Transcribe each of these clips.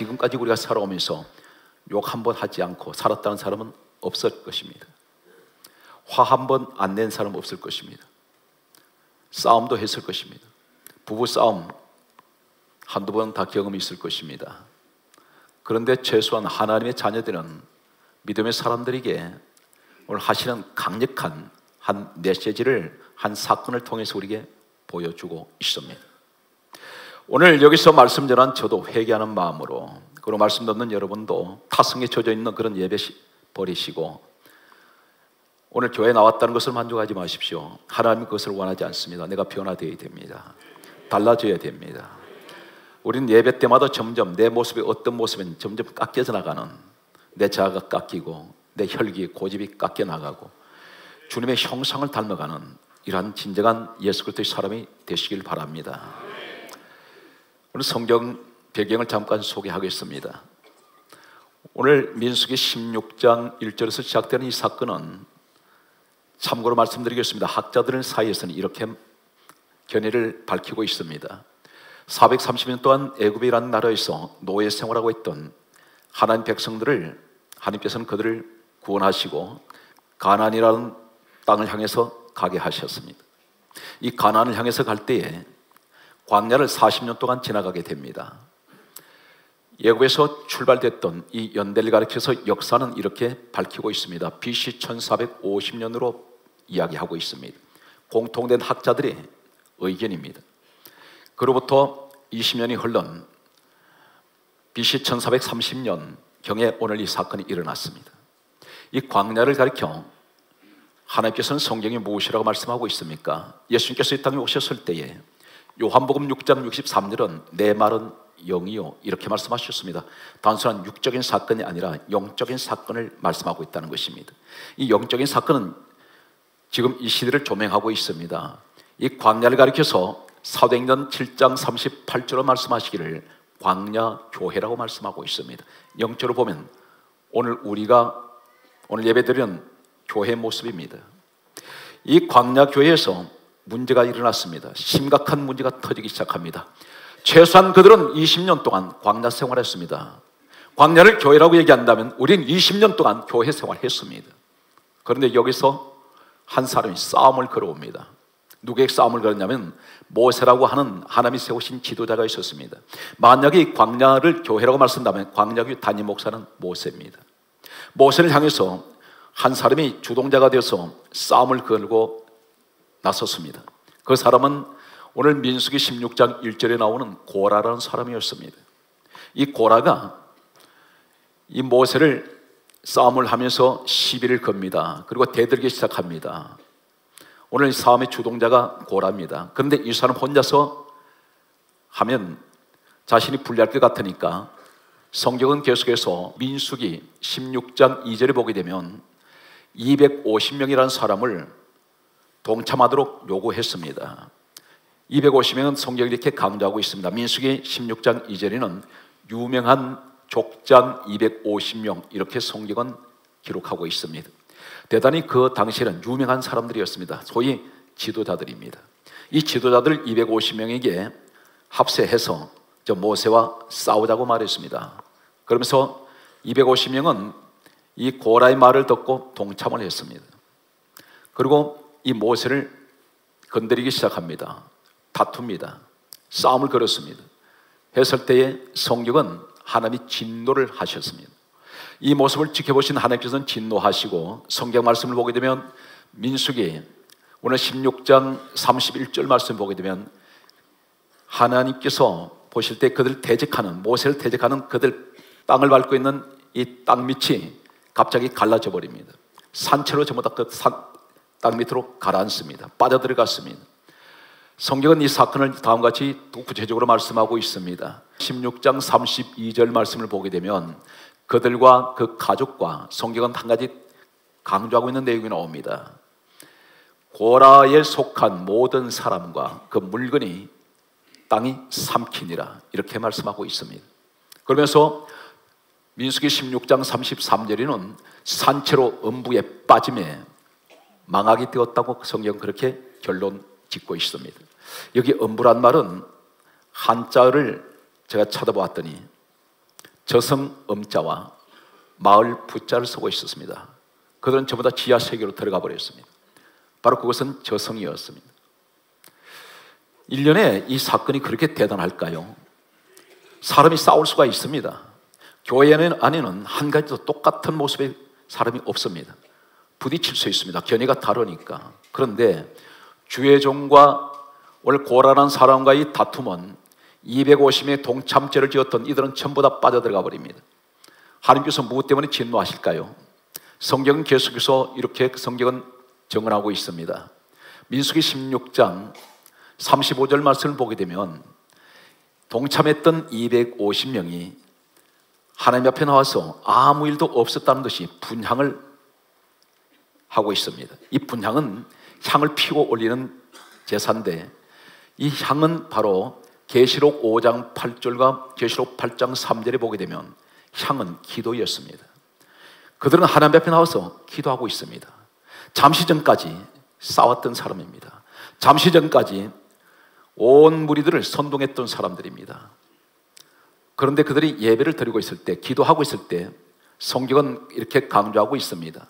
지금까지 우리가 살아오면서 욕 한 번 하지 않고 살았다는 사람은 없을 것입니다. 화 한 번 안 낸 사람 없을 것입니다. 싸움도 했을 것입니다. 부부 싸움 한두 번 다 경험이 있을 것입니다. 그런데 최소한 하나님의 자녀들은 믿음의 사람들에게 오늘 하시는 강력한 한 메시지를 한 사건을 통해서 우리에게 보여주고 있습니다. 오늘 여기서 말씀 전한 저도 회개하는 마음으로, 그리고 말씀 듣는 여러분도 타성에 젖어 있는 그런 예배 버리시고 오늘 교회에 나왔다는 것을 만족하지 마십시오. 하나님은 그것을 원하지 않습니다. 내가 변화되어야 됩니다. 달라져야 됩니다. 우리는 예배 때마다 점점 내 모습이 어떤 모습은 점점 깎여져 나가는, 내 자아가 깎이고 내 혈기, 고집이 깎여 나가고 주님의 형상을 닮아가는 이러한 진정한 예수 그리스도의 사람이 되시길 바랍니다. 오늘 성경 배경을 잠깐 소개하겠습니다. 오늘 민수기 16장 1절에서 시작되는 이 사건은, 참고로 말씀드리겠습니다. 학자들 사이에서는 이렇게 견해를 밝히고 있습니다. 430년 동안 애굽이라는 나라에서 노예 생활하고 있던 하나님 백성들을 하나님께서는 그들을 구원하시고 가나안이라는 땅을 향해서 가게 하셨습니다. 이 가나안을 향해서 갈 때에 광야를 40년 동안 지나가게 됩니다. 애굽에서 출발됐던 이 연대를 가리켜서 역사는 이렇게 밝히고 있습니다. BC 1450년으로 이야기하고 있습니다. 공통된 학자들의 의견입니다. 그로부터 20년이 흘른 BC 1430년 경에 오늘 이 사건이 일어났습니다. 이 광야를 가리켜 하나님께서는 성경에 무엇이라고 말씀하고 있습니까? 예수님께서 이 땅에 오셨을 때에 요한복음 6장 63절은 내 말은 영이요 이렇게 말씀하셨습니다. 단순한 육적인 사건이 아니라 영적인 사건을 말씀하고 있다는 것입니다. 이 영적인 사건은 지금 이 시대를 조명하고 있습니다. 이 광야를 가리켜서 사도행전 7장 38절로 말씀하시기를 광야교회라고 말씀하고 있습니다. 영적으로 보면 오늘 우리가 오늘 예배드리는 교회 모습입니다. 이 광야교회에서 문제가 일어났습니다. 심각한 문제가 터지기 시작합니다. 최소한 그들은 20년 동안 광야 생활했습니다. 광야를 교회라고 얘기한다면 우리는 20년 동안 교회 생활했습니다. 그런데 여기서 한 사람이 싸움을 걸어옵니다. 누구에게 싸움을 걸었냐면 모세라고 하는 하나님이 세우신 지도자가 있었습니다. 만약에 이 광야를 교회라고 말씀한다면 광야교회 담임 목사는 모세입니다. 모세를 향해서 한 사람이 주동자가 되어서 싸움을 걸고 나섰습니다. 그 사람은 오늘 민수기 16장 1절에 나오는 고라라는 사람이었습니다. 이 고라가 이 모세를 싸움을 하면서 시비를 겁니다. 그리고 대들기 시작합니다. 오늘 이 싸움의 주동자가 고라입니다. 그런데 이 사람 혼자서 하면 자신이 불리할 것 같으니까 성경은 계속해서 민수기 16장 2절에 보게 되면 250명이라는 사람을 동참하도록 요구했습니다. 250명은 성경이 이렇게 강조하고 있습니다. 민수기 16장 2절에는 유명한 족장 250명 이렇게 성경은 기록하고 있습니다. 대단히 그 당시에는 유명한 사람들이었습니다. 소위 지도자들입니다. 이 지도자들 250명에게 합세해서 저 모세와 싸우자고 말했습니다. 그러면서 250명은 이 고라의 말을 듣고 동참을 했습니다. 그리고 이 모세를 건드리기 시작합니다. 다툽니다. 싸움을 걸었습니다. 했을 때에 성경은 하나님이 진노를 하셨습니다. 이 모습을 지켜보신 하나님께서는 진노하시고 성경 말씀을 보게 되면 민수기 오늘 16장 31절 말씀 보게 되면 하나님께서 보실 때 그들 대적하는 모세를 대적하는 그들 땅을 밟고 있는 이 땅 밑이 갑자기 갈라져 버립니다. 산채로 전부 다 그 땅 밑으로 가라앉습니다. 빠져들어갔습니다. 성경은 이 사건을 다음과 같이 구체적으로 말씀하고 있습니다. 16장 32절 말씀을 보게 되면 그들과 그 가족과 성경은 한 가지 강조하고 있는 내용이 나옵니다. 고라에 속한 모든 사람과 그 물건이 땅이 삼키니라 이렇게 말씀하고 있습니다. 그러면서 민수기 16장 33절에는 산채로 음부에 빠짐에 망하게 되었다고 성경 그렇게 결론 짓고 있습니다. 여기 음부란 말은 한자를 제가 찾아보았더니 저성 음자와 마을 부자를 쓰고 있었습니다. 그들은 전부 다 지하 세계로 들어가 버렸습니다. 바로 그것은 저성이었습니다. 1년에 이 사건이 그렇게 대단할까요? 사람이 싸울 수가 있습니다. 교회 안에는 한 가지도 똑같은 모습의 사람이 없습니다. 부딪힐 수 있습니다. 견해가 다르니까. 그런데 주의 종과 오늘 고란한 사람과의 다툼은 250명의 동참죄를 지었던 이들은 전부 다 빠져들어가 버립니다. 하나님께서 무엇 때문에 진노하실까요? 성경은 계속해서 이렇게 성경은 증언하고 있습니다. 민수기 16장 35절 말씀을 보게 되면 동참했던 250명이 하나님 앞에 나와서 아무 일도 없었다는 듯이 분향을 하고 있습니다. 이 분향은 향을 피워 올리는 제사인데 이 향은 바로 계시록 5장 8절과 계시록 8장 3절에 보게 되면 향은 기도였습니다. 그들은 하나님 앞에 나와서 기도하고 있습니다. 잠시 전까지 싸웠던 사람입니다. 잠시 전까지 온 무리들을 선동했던 사람들입니다. 그런데 그들이 예배를 드리고 있을 때, 기도하고 있을 때 성경은 이렇게 강조하고 있습니다.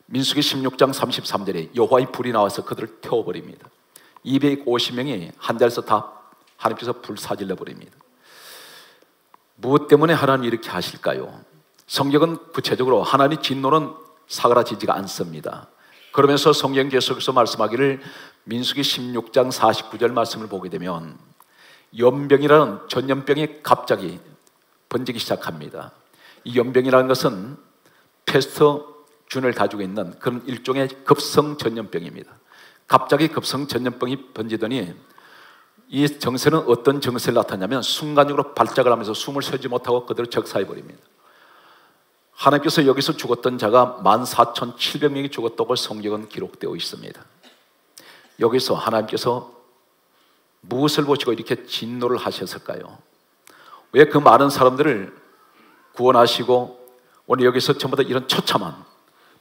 민수기 16장 33절에 여호와의 불이 나와서 그들을 태워버립니다. 250명이 한 자리에서 다 하나님께서 불사질러 버립니다. 무엇 때문에 하나님이 이렇게 하실까요? 성경은 구체적으로 하나님의 진노는 사그라지지가 않습니다. 그러면서 성경 계속해서 말씀하기를 민수기 16장 49절 말씀을 보게 되면 연병이라는 전염병이 갑자기 번지기 시작합니다. 이 연병이라는 것은 패스트균을 가지고 있는 그런 일종의 급성 전염병입니다. 갑자기 급성 전염병이 번지더니 이 정세는 어떤 정세를 나타내냐면 순간적으로 발작을 하면서 숨을 쉬지 못하고 그들을 적사해버립니다. 하나님께서 여기서 죽었던 자가 14,700명이 죽었다고 성경은 기록되어 있습니다. 여기서 하나님께서 무엇을 보시고 이렇게 진노를 하셨을까요? 왜 그 많은 사람들을 구원하시고 오늘 여기서 전부 다 이런 처참한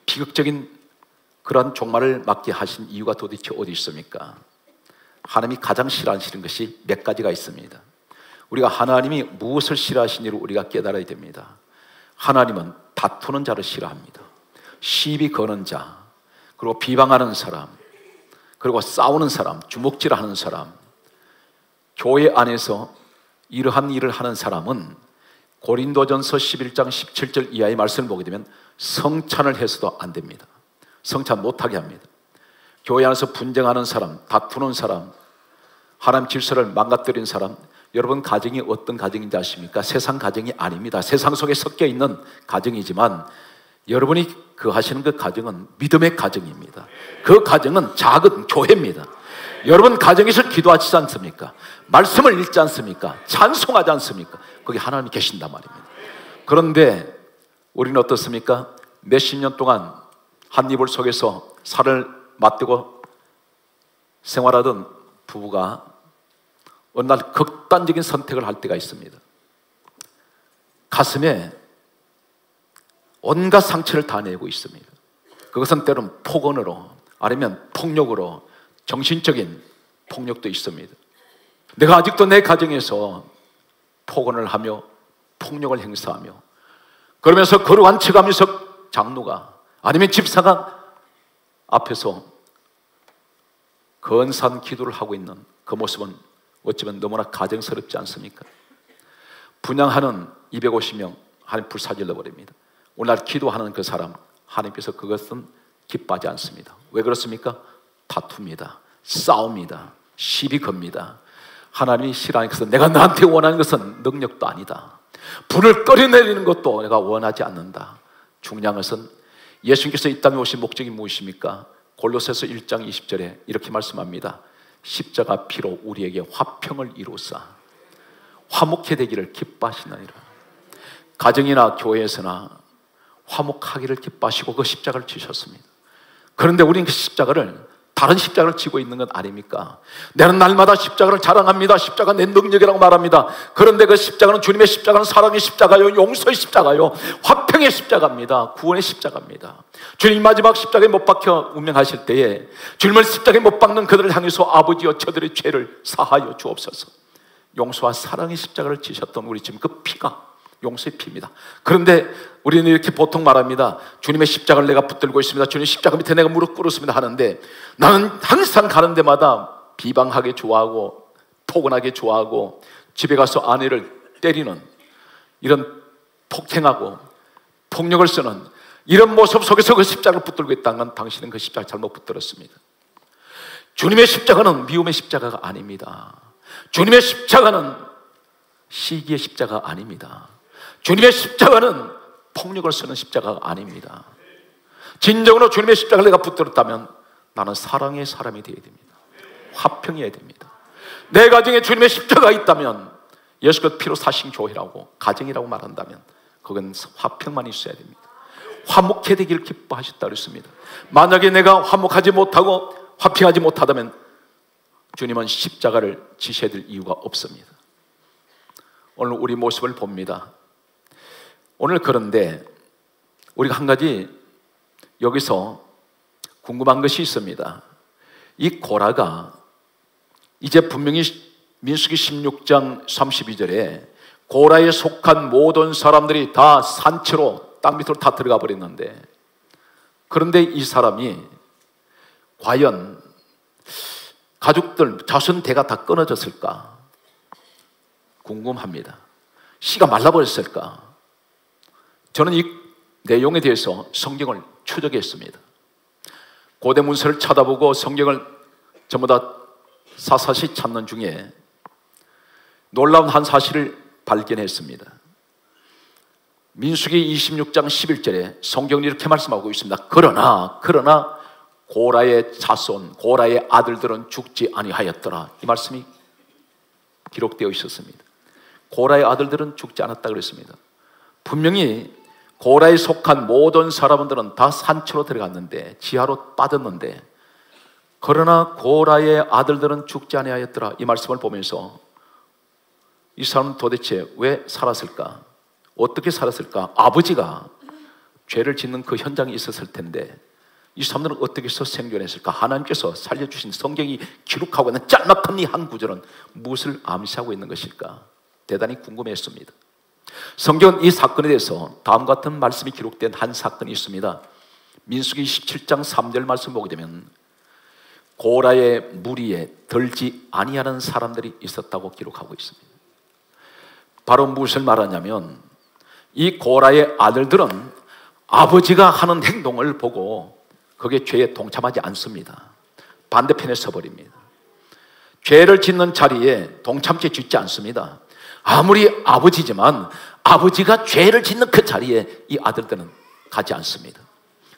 비극적인 그러한 종말을 맞게 하신 이유가 도대체 어디 있습니까? 하나님이 가장 싫어하시는 것이 몇 가지가 있습니다. 우리가 하나님이 무엇을 싫어하시는지를 우리가 깨달아야 됩니다. 하나님은 다투는 자를 싫어합니다. 시비 거는 자, 그리고 비방하는 사람, 그리고 싸우는 사람, 주먹질하는 사람, 교회 안에서 이러한 일을 하는 사람은 고린도전서 11장 17절 이하의 말씀을 보게 되면 성찬을 해서도 안 됩니다. 성찬 못하게 합니다. 교회 안에서 분쟁하는 사람, 다투는 사람, 하나님 질서를 망가뜨린 사람, 여러분 가정이 어떤 가정인지 아십니까? 세상 가정이 아닙니다. 세상 속에 섞여 있는 가정이지만 여러분이 그 하시는 그 가정은 믿음의 가정입니다. 그 가정은 작은 교회입니다. 여러분 가정에서 기도하지 않습니까? 말씀을 읽지 않습니까? 찬송하지 않습니까? 거기 하나님이 계신단 말입니다. 그런데 우리는 어떻습니까? 몇십 년 동안 한 이불 속에서 살을 맞대고 생활하던 부부가 어느 날 극단적인 선택을 할 때가 있습니다. 가슴에 온갖 상처를 다 내고 있습니다. 그것은 때로는 폭언으로 아니면 폭력으로 정신적인 폭력도 있습니다. 내가 아직도 내 가정에서 폭언을 하며 폭력을 행사하며 그러면서 거룩한 척하면서 장로가 아니면 집사가 앞에서 건산 기도를 하고 있는 그 모습은 어쩌면 너무나 가정스럽지 않습니까? 분향하는 250명 하나님 불사질러 버립니다. 오늘날 기도하는 그 사람 하나님께서 그것은 기뻐하지 않습니다. 왜 그렇습니까? 다툽니다. 싸웁니다. 시비 겁니다. 하나님이 싫어하는 것은 내가 너한테 원하는 것은 능력도 아니다. 불을 끓여내리는 것도 내가 원하지 않는다. 중요한 것은 예수님께서 이 땅에 오신 목적이 무엇입니까? 골로새서 1장 20절에 이렇게 말씀합니다. 십자가 피로 우리에게 화평을 이루사 화목해 되기를 기뻐하시나이다. 가정이나 교회에서나 화목하기를 기뻐하시고 그 십자가를 지셨습니다. 그런데 우리는 그 십자가를 다른 십자가를 지고 있는 건 아닙니까? 나는 날마다 십자가를 자랑합니다. 십자가 내 능력이라고 말합니다. 그런데 그 십자가는 주님의 십자가는 사랑의 십자가요, 용서의 십자가요, 화평의 십자가입니다. 구원의 십자가입니다. 주님 마지막 십자가에 못 박혀 운명하실 때에 주님을 십자가에 못 박는 그들을 향해서 아버지여 저들의 죄를 사하여 주옵소서. 용서와 사랑의 십자가를 지셨던 우리 지금 그 피가 용서의 피입니다. 그런데 우리는 이렇게 보통 말합니다. 주님의 십자가를 내가 붙들고 있습니다. 주님 십자가 밑에 내가 무릎 꿇었습니다 하는데, 나는 항상 가는 데마다 비방하게 좋아하고 포근하게 좋아하고 집에 가서 아내를 때리는, 이런 폭행하고 폭력을 쓰는 이런 모습 속에서 그 십자가를 붙들고 있다는 건 당신은 그 십자가 잘못 붙들었습니다. 주님의 십자가는 미움의 십자가가 아닙니다. 주님의 십자가는 시기의 십자가 아닙니다. 주님의 십자가는 폭력을 쓰는 십자가가 아닙니다. 진정으로 주님의 십자가를 내가 붙들었다면 나는 사랑의 사람이 되어야 됩니다. 화평해야 됩니다. 내 가정에 주님의 십자가가 있다면, 예수 그리스도 피로 사신 교회라고 가정이라고 말한다면 그건 화평만 있어야 됩니다. 화목해 되기를 기뻐하셨다 그랬습니다. 만약에 내가 화목하지 못하고 화평하지 못하다면 주님은 십자가를 지셔야 될 이유가 없습니다. 오늘 우리 모습을 봅니다. 오늘 그런데 우리가 한 가지 여기서 궁금한 것이 있습니다. 이 고라가 이제 분명히 민수기 16장 32절에 고라에 속한 모든 사람들이 다 산채로 땅 밑으로 다 들어가 버렸는데, 그런데 이 사람이 과연 가족들 자손 대가 다 끊어졌을까 궁금합니다. 씨가 말라버렸을까? 저는 이 내용에 대해서 성경을 추적했습니다. 고대 문서를 쳐다보고 성경을 전부 다 사사시 찾는 중에 놀라운 한 사실을 발견했습니다. 민수기 26장 11절에 성경이 이렇게 말씀하고 있습니다. 그러나 고라의 자손, 고라의 아들들은 죽지 아니하였더라. 이 말씀이 기록되어 있었습니다. 고라의 아들들은 죽지 않았다 그랬습니다. 분명히 고라에 속한 모든 사람들은 다 산채로 들어갔는데, 지하로 빠졌는데, 그러나 고라의 아들들은 죽지 아니하였더라. 이 말씀을 보면서 이 사람은 도대체 왜 살았을까? 어떻게 살았을까? 아버지가 죄를 짓는 그 현장에 있었을 텐데 이 사람들은 어떻게 해서 생존했을까? 하나님께서 살려주신 성경이 기록하고 있는 짤막한 이 한 구절은 무엇을 암시하고 있는 것일까? 대단히 궁금했습니다. 성경은 이 사건에 대해서 다음과 같은 말씀이 기록된 한 사건이 있습니다. 민수기 17장 3절 말씀 보게 되면 고라의 무리에 들지 아니하는 사람들이 있었다고 기록하고 있습니다. 바로 무엇을 말하냐면, 이 고라의 아들들은 아버지가 하는 행동을 보고 거기에 죄에 동참하지 않습니다. 반대편에 서버립니다. 죄를 짓는 자리에 동참케 짓지 않습니다. 아무리 아버지지만 아버지가 죄를 짓는 그 자리에 이 아들들은 가지 않습니다.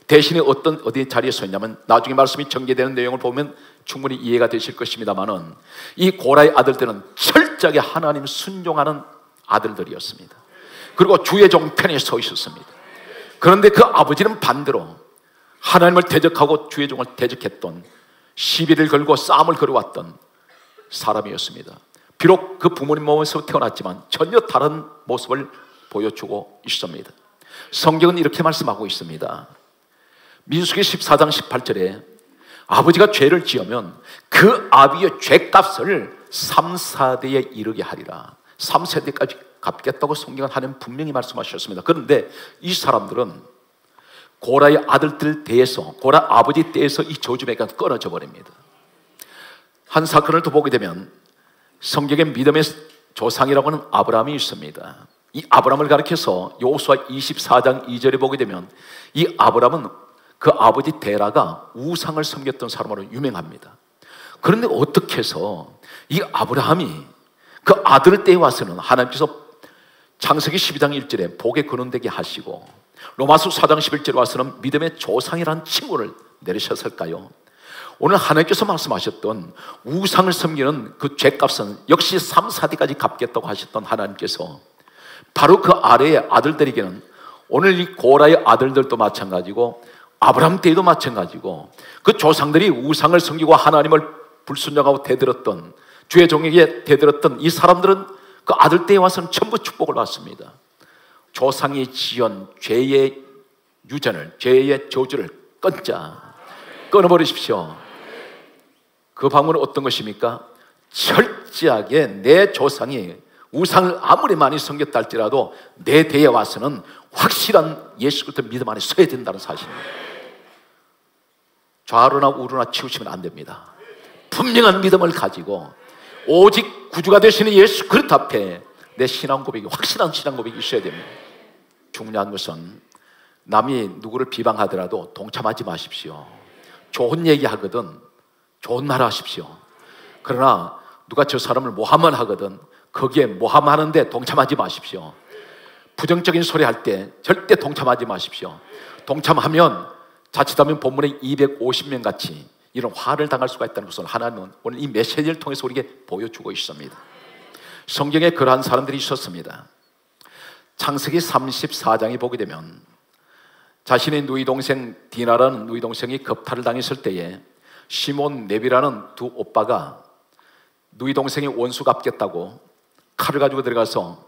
대신에 어디 자리에 서 있냐면, 나중에 말씀이 전개되는 내용을 보면 충분히 이해가 되실 것입니다만은, 이 고라의 아들들은 철저하게 하나님 순종하는 아들들이었습니다. 그리고 주의 종 편에 서 있었습니다. 그런데 그 아버지는 반대로 하나님을 대적하고 주의 종을 대적했던, 시비를 걸고 싸움을 걸어왔던 사람이었습니다. 비록 그 부모님 몸에서 태어났지만 전혀 다른 모습을 보여주고 있습니다. 성경은 이렇게 말씀하고 있습니다. 민수기 14장 18절에 아버지가 죄를 지으면 그 아비의 죄값을 3, 4대에 이르게 하리라. 3, 4대까지 갚겠다고 성경은 하나님 분명히 말씀하셨습니다. 그런데 이 사람들은 고라의 아들들 때에서, 고라 아버지 때에서 이 저주매가 끊어져 버립니다. 한 사건을 더 보게 되면 성경의 믿음의 조상이라고 하는 아브라함이 있습니다. 이 아브라함을 가리켜서 여호수아 24장 2절에 보게 되면 이 아브라함은 그 아버지 데라가 우상을 섬겼던 사람으로 유명합니다. 그런데 어떻게 해서 이 아브라함이 그 아들 때에 와서는 하나님께서 창세기 12장 1절에 복에 거론되게 하시고 로마서 4장 11절에 와서는 믿음의 조상이라는 칭호를 내리셨을까요? 오늘 하나님께서 말씀하셨던 우상을 섬기는 그 죄값은 역시 3, 4대까지 갚겠다고 하셨던 하나님께서 바로 그 아래의 아들들에게는 오늘 이 고라의 아들들도 마찬가지고 아브라함 때에도 마찬가지고 그 조상들이 우상을 섬기고 하나님을 불순종하고 대들었던, 주의 종에게 대들었던 이 사람들은 그 아들 때에 와서는 전부 축복을 받습니다. 조상이 지은 죄의 유전을, 죄의 저주를 끊어버리십시오. 그 방법은 어떤 것입니까? 철저하게 내 조상이 우상을 아무리 많이 섬겼다 할지라도 내 대에 와서는 확실한 예수 그리스도 믿음 안에 서야 된다는 사실입니다. 좌로나 우로나 치우치면 안 됩니다. 분명한 믿음을 가지고 오직 구주가 되시는 예수 그리스도 앞에 내 신앙 고백이, 확실한 신앙 고백이 있어야 됩니다. 중요한 것은 남이 누구를 비방하더라도 동참하지 마십시오. 좋은 얘기 하거든 좋은 말 하십시오. 그러나 누가 저 사람을 모함을 하거든 거기에 모함하는데 동참하지 마십시오. 부정적인 소리 할 때 절대 동참하지 마십시오. 동참하면 자칫하면 본문의 250명 같이 이런 화를 당할 수가 있다는 것을 하나님은 오늘 이 메시지를 통해서 우리에게 보여주고 있습니다. 성경에 그러한 사람들이 있었습니다. 창세기 34장에 보게 되면 자신의 누이 동생 디나라는 누이 동생이 겁탈을 당했을 때에 시몬 네비라는 두 오빠가 누이 동생이 원수 갚겠다고 칼을 가지고 들어가서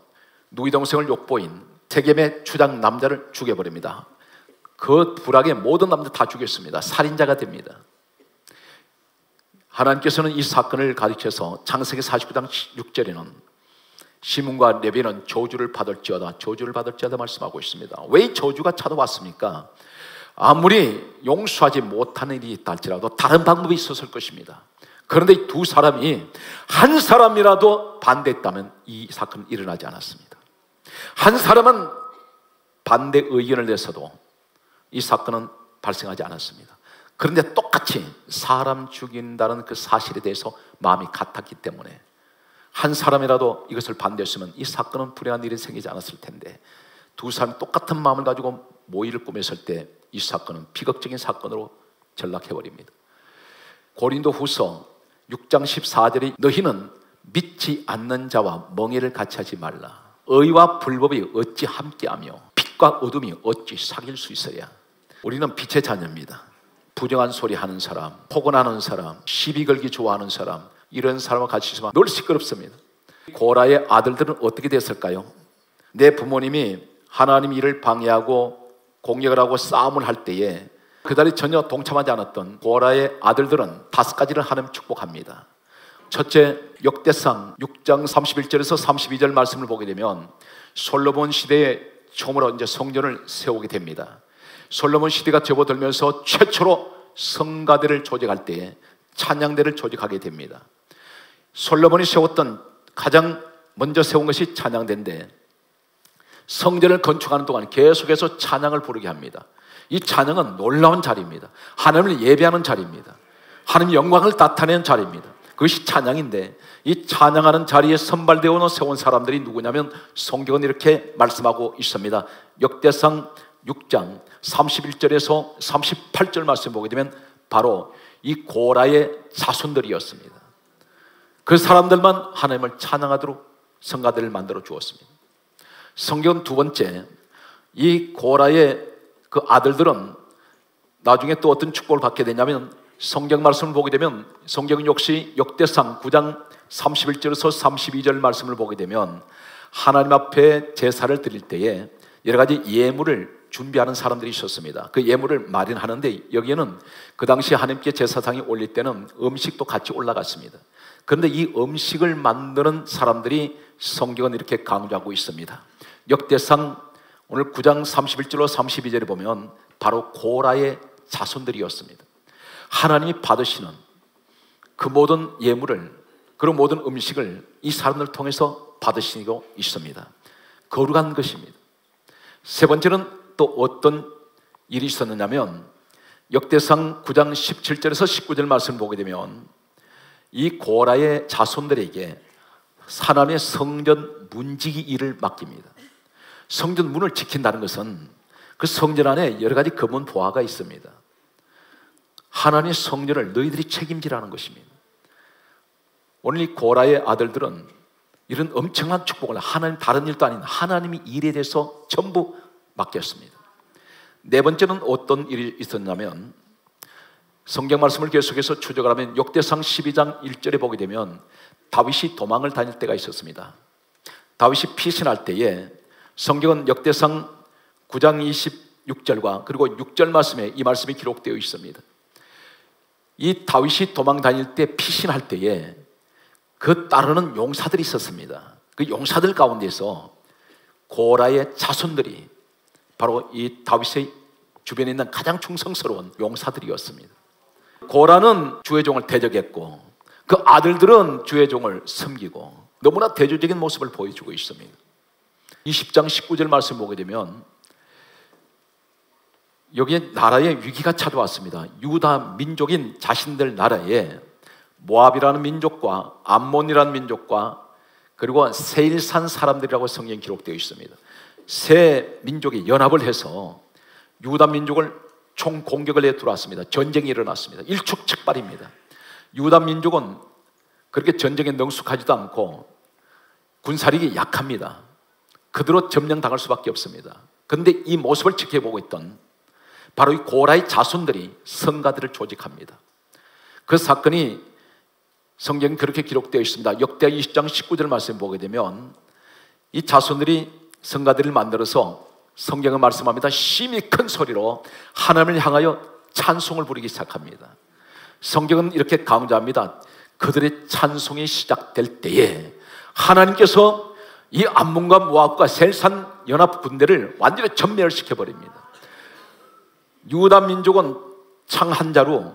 누이 동생을 욕보인 세겜의 추장 남자를 죽여버립니다. 그 부락의 모든 남자 다 죽였습니다. 살인자가 됩니다. 하나님께서는 이 사건을 가리켜서 창세기 49장 6절에는 시몬과 레비는 저주를 받을지어다 말씀하고 있습니다. 왜 저주가 찾아왔습니까? 아무리 용서하지 못하는 일이 있다 할지라도 다른 방법이 있었을 것입니다. 그런데 이 두 사람이 한 사람이라도 반대했다면 이 사건은 일어나지 않았습니다. 한 사람은 반대 의견을 내서도 이 사건은 발생하지 않았습니다. 그런데 똑같이 사람 죽인다는 그 사실에 대해서 마음이 같았기 때문에 한 사람이라도 이것을 반대했으면 이 사건은 불행한 일이 생기지 않았을 텐데 두 사람이 똑같은 마음을 가지고 모의를 꾸몄을 때 이 사건은 비극적인 사건으로 전락해버립니다. 고린도 후서 6장 14절에 너희는 믿지 않는 자와 멍에를 같이 하지 말라. 의와 불법이 어찌 함께하며 빛과 어둠이 어찌 사귈 수 있어야. 우리는 빛의 자녀입니다. 부정한 소리 하는 사람, 포근하는 사람, 시비 걸기 좋아하는 사람, 이런 사람과 같이 있으면 늘 시끄럽습니다. 고라의 아들들은 어떻게 됐을까요? 내 부모님이 하나님 일을 방해하고 공격을 하고 싸움을 할 때에 그들이 전혀 동참하지 않았던 고라의 아들들은 5가지를 하나님 축복합니다. 첫째, 역대상 6장 31절에서 32절 말씀을 보게 되면 솔로몬 시대에 처음으로 이제 성전을 세우게 됩니다. 솔로몬 시대가 접어들면서 최초로 성가대를 조직할 때에 찬양대를 조직하게 됩니다. 솔로몬이 세웠던 가장 먼저 세운 것이 찬양대인데 성전을 건축하는 동안 계속해서 찬양을 부르게 합니다. 이 찬양은 놀라운 자리입니다. 하나님을 예배하는 자리입니다. 하나님의 영광을 나타내는 자리입니다. 그것이 찬양인데 이 찬양하는 자리에 선발되어 세운 사람들이 누구냐면 성경은 이렇게 말씀하고 있습니다. 역대상 6장 31절에서 38절 말씀 보게 되면 바로 이 고라의 자손들이었습니다. 그 사람들만 하나님을 찬양하도록 성가대를 만들어 주었습니다. 성경 두 번째, 이 고라의 그 아들들은 나중에 또 어떤 축복을 받게 되냐면 성경 말씀을 보게 되면 성경 역시 역대상 9장 31절에서 32절 말씀을 보게 되면 하나님 앞에 제사를 드릴 때에 여러 가지 예물을 준비하는 사람들이 있었습니다. 그 예물을 마련하는데 여기에는 그 당시 하나님께 제사상이 올릴 때는 음식도 같이 올라갔습니다. 그런데 이 음식을 만드는 사람들이 성경은 이렇게 강조하고 있습니다. 역대상 오늘 9장 31절로 32절에 보면 바로 고라의 자손들이었습니다. 하나님이 받으시는 그 모든 예물을, 그런 모든 음식을 이 사람들을 통해서 받으시고 있습니다. 거룩한 것입니다. 세 번째는 또 어떤 일이 있었느냐면 역대상 9장 17절에서 19절 말씀을 보게 되면 이 고라의 자손들에게 하나님의 성전 문지기 일을 맡깁니다. 성전 문을 지킨다는 것은 그 성전 안에 여러 가지 검은 보화가 있습니다. 하나님의 성전을 너희들이 책임지라는 것입니다. 오늘 이 고라의 아들들은 이런 엄청난 축복을 하나님, 다른 일도 아닌 하나님이 일에 대해서 전부 맡겼습니다. 네 번째는 어떤 일이 있었냐면 성경 말씀을 계속해서 추적을 하면 역대상 12장 1절에 보게 되면 다윗이 도망을 다닐 때가 있었습니다. 다윗이 피신할 때에 성경은 역대상 9장 26절과 그리고 6절 말씀에 이 말씀이 기록되어 있습니다. 이 다윗이 도망 다닐 때 피신할 때에 그 따르는 용사들이 있었습니다. 그 용사들 가운데서 고라의 자손들이 바로 이 다윗의 주변에 있는 가장 충성스러운 용사들이었습니다. 고라는 주의 종을 대적했고 그 아들들은 주의 종을 섬기고 너무나 대조적인 모습을 보여주고 있습니다. 20장 19절 말씀 보게 되면 여기에 나라의 위기가 찾아왔습니다. 유다 민족인 자신들 나라에 모압이라는 민족과 암몬이라는 민족과 그리고 세일산 사람들이라고 성경에 기록되어 있습니다. 세 민족이 연합을 해서 유다 민족을 총 공격을 해 들어왔습니다. 전쟁이 일어났습니다. 일촉즉발입니다. 유다 민족은 그렇게 전쟁에 능숙하지도 않고 군사력이 약합니다. 그대로 점령당할 수밖에 없습니다. 그런데 이 모습을 지켜보고 있던 바로 이 고라의 자손들이 성가들을 조직합니다. 그 사건이 성경에 그렇게 기록되어 있습니다. 역대하 20장 19절 말씀 보게 되면 이 자손들이 성가들을 만들어서 성경은 말씀합니다. 심히 큰 소리로 하나님을 향하여 찬송을 부르기 시작합니다. 성경은 이렇게 강조합니다. 그들의 찬송이 시작될 때에 하나님께서 이 암몬과 모압과 세일산 연합 군대를 완전히 전멸을 시켜버립니다. 유다 민족은 창 한 자루,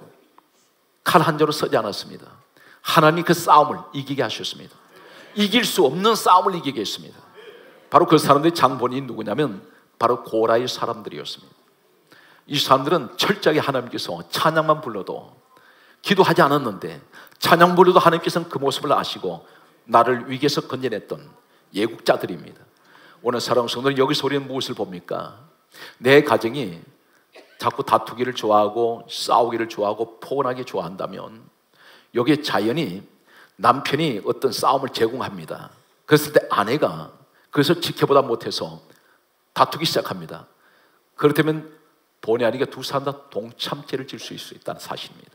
칼 한 자루 서지 않았습니다. 하나님이 그 싸움을 이기게 하셨습니다. 이길 수 없는 싸움을 이기게 했습니다. 바로 그 사람들의 장본인이 누구냐면 바로 고라의 사람들이었습니다. 이 사람들은 철저하게 하나님께서 찬양만 불러도, 기도하지 않았는데 찬양 불러도 하나님께서는 그 모습을 아시고 나를 위기에서 건져냈던 예국자들입니다. 오늘 사랑하는 성도들, 여기서 우리는 무엇을 봅니까? 내 가정이 자꾸 다투기를 좋아하고 싸우기를 좋아하고 포근하게 좋아한다면 여기에 자연히 남편이 어떤 싸움을 제공합니다. 그랬을 때 아내가 그래서 지켜보다 못해서 다투기 시작합니다. 그렇다면 본의 아니게 두 사람 다 동참죄를 질 수 있다는 사실입니다.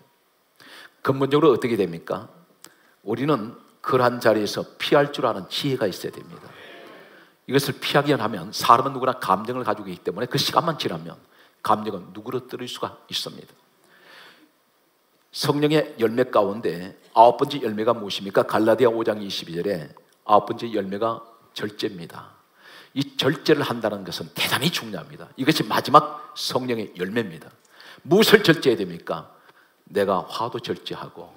근본적으로 어떻게 됩니까? 우리는 그러한 자리에서 피할 줄 아는 지혜가 있어야 됩니다. 이것을 피하기 하면 사람은 누구나 감정을 가지고 있기 때문에 그 시간만 지나면 감정은 누그러뜨릴 수가 있습니다. 성령의 열매 가운데 9번째 열매가 무엇입니까? 갈라디아 5장 22절에 9번째 열매가 절제입니다. 이 절제를 한다는 것은 대단히 중요합니다. 이것이 마지막 성령의 열매입니다. 무엇을 절제해야 됩니까? 내가 화도 절제하고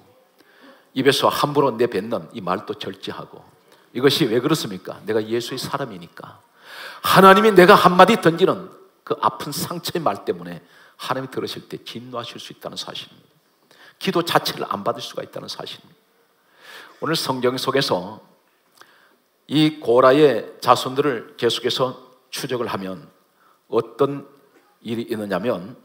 입에서 함부로 내뱉는 이 말도 절제하고. 이것이 왜 그렇습니까? 내가 예수의 사람이니까. 하나님이 내가 한마디 던지는 그 아픈 상처의 말 때문에 하나님이 들으실 때 진노하실 수 있다는 사실입니다. 기도 자체를 안 받을 수가 있다는 사실입니다. 오늘 성경 속에서 이 고라의 자손들을 계속해서 추적을 하면 어떤 일이 있느냐면,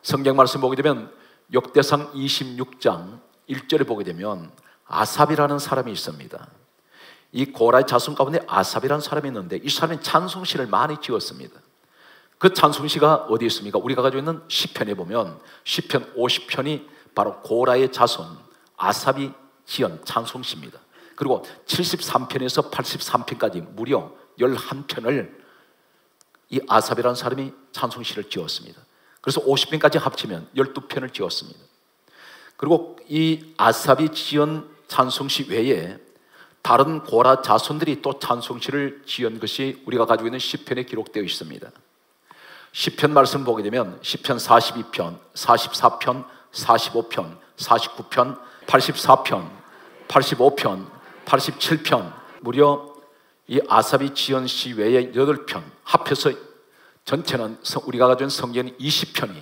성경 말씀 보게 되면 역대상 26장 1절에 보게 되면 아삽이라는 사람이 있습니다. 이 고라의 자손 가운데 아삽이라는 사람이 있는데 이 사람이 찬송시를 많이 지었습니다. 그 찬송시가 어디 있습니까? 우리가 가지고 있는 시편에 보면 시편 50편이 바로 고라의 자손 아삽이 지은 찬송시입니다. 그리고 73편에서 83편까지 무려 11편을 이 아삽이라는 사람이 찬송시를 지었습니다. 그래서 50편까지 합치면 12편을 지었습니다. 그리고 이 아삽이 지은 찬송시 외에 다른 고라 자손들이 또 찬송시를 지은 것이 우리가 가지고 있는 시편에 기록되어 있습니다. 시편 말씀 보게 되면 시편 42편, 44편, 45편, 49편, 84편, 85편, 87편, 무려 이 아삽이 지은 시 외에 8편 합해서 전체는 우리가 가진 성경의 20편이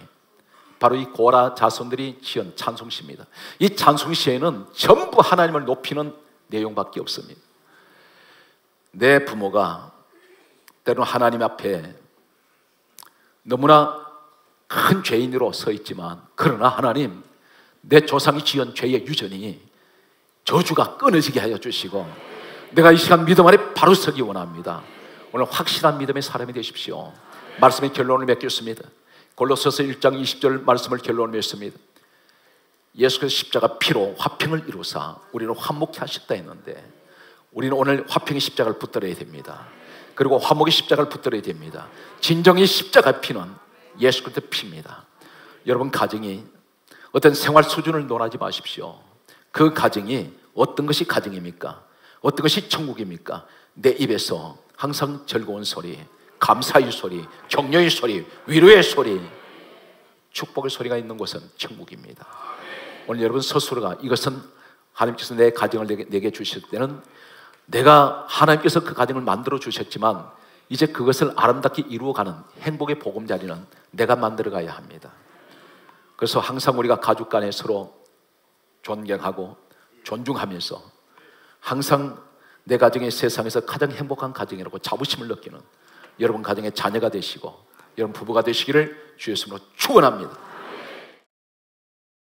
바로 이 고라 자손들이 지은 찬송시입니다. 이 찬송시에는 전부 하나님을 높이는 내용밖에 없습니다. 내 부모가 때로는 하나님 앞에 너무나 큰 죄인으로 서 있지만, 그러나 하나님, 내 조상이 지은 죄의 유전이 저주가 끊어지게 하여 주시고 내가 이 시간 믿음 아래 바로 서기 원합니다. 오늘 확실한 믿음의 사람이 되십시오. 말씀의 결론을 맺겠습니다. 골로새서 1장 20절 말씀을 결론을 맺습니다. 예수께서 십자가 피로 화평을 이루사 우리를 화목케 하셨다 했는데, 우리는 오늘 화평의 십자가를 붙들어야 됩니다. 그리고 화목의 십자가를 붙들어야 됩니다. 진정의 십자가 피는 예수 그리스도의 피입니다. 여러분 가정이 어떤 생활 수준을 논하지 마십시오. 그 가정이 어떤 것이 가정입니까? 어떤 것이 천국입니까? 내 입에서 항상 즐거운 소리, 감사의 소리, 격려의 소리, 위로의 소리, 축복의 소리가 있는 곳은 천국입니다. 오늘 여러분 스스로가 이것은 하나님께서 내 가정을 내게 주실 때는 내가 하나님께서 그 가정을 만들어 주셨지만 이제 그것을 아름답게 이루어가는 행복의 보금자리는 내가 만들어 가야 합니다. 그래서 항상 우리가 가족 간에 서로 존경하고 존중하면서 항상 내 가정이 세상에서 가장 행복한 가정이라고 자부심을 느끼는 여러분 가정의 자녀가 되시고 여러분 부부가 되시기를 주 예수님으로 축원합니다.